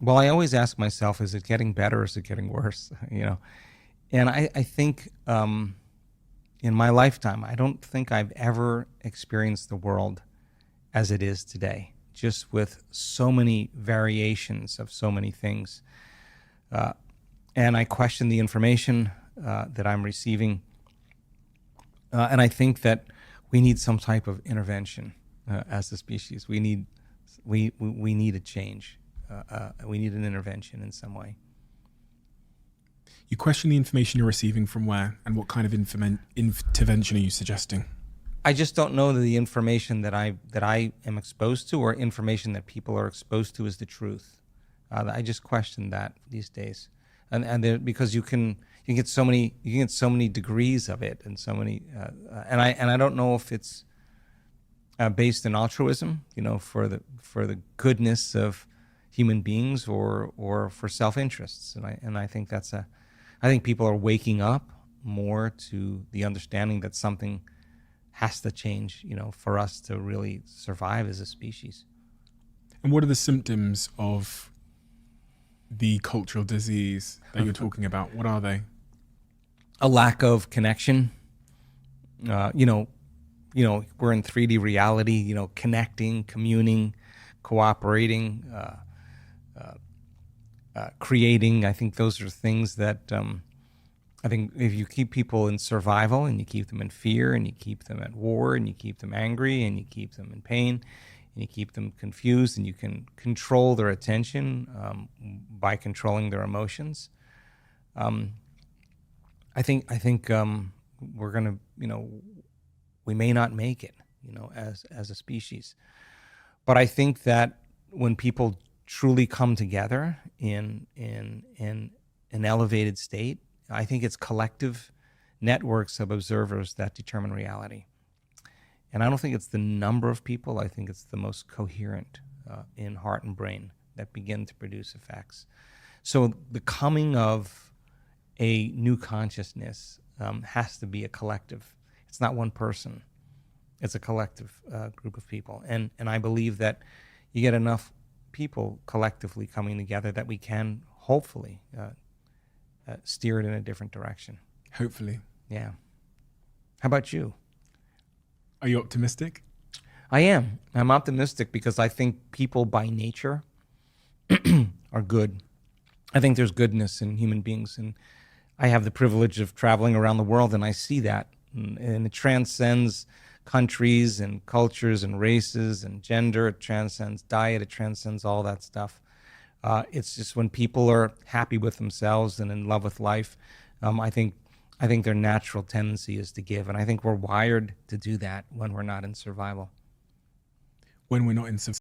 Well, I always ask myself, is it getting better or is it getting worse? And I think in my lifetime, I don't think I've ever experienced the world as it is today, just with so many variations of so many things. And I question the information that I'm receiving. And I think that we need some type of intervention as a species. We need a change. We need an intervention in some way. You question the information you're receiving from where, and what kind of intervention are you suggesting? I just don't know that the information that I am exposed to, or information that people are exposed to, is the truth. I just question that these days, because you can get so many degrees of it, and so many, and I don't know if it's based in altruism, for the goodness of human beings, or for self-interests, and I think I think people are waking up more to the understanding that something has to change, for us to really survive as a species. And what are the symptoms of the cultural disease that you're talking about? What are they? A lack of connection. We're in 3D reality, connecting, communing, cooperating, creating. I think those are things that I think if you keep people in survival, and you keep them in fear, and you keep them at war, and you keep them angry, and you keep them in pain, and you keep them confused, and you can control their attention by controlling their emotions. I think we're gonna, we may not make it, as a species. But I think that when people truly come together in an elevated state, I think it's collective networks of observers that determine reality. And I don't think it's the number of people. I think it's the most coherent in heart and brain that begin to produce effects. So the coming of a new consciousness has to be a collective. It's not one person. It's a collective group of people. And I believe that you get enough people collectively coming together that we can hopefully steer it in a different direction. Hopefully. Yeah. How about you? Are you optimistic? I am. I'm optimistic because I think people by nature are good. I think there's goodness in human beings, and I have the privilege of traveling around the world, and I see that. And it transcends countries and cultures and races and gender. It transcends diet. It transcends all that stuff. It's just when people are happy with themselves and in love with life, I think their natural tendency is to give. And I think we're wired to do that when we're not in survival. When we're not in survival.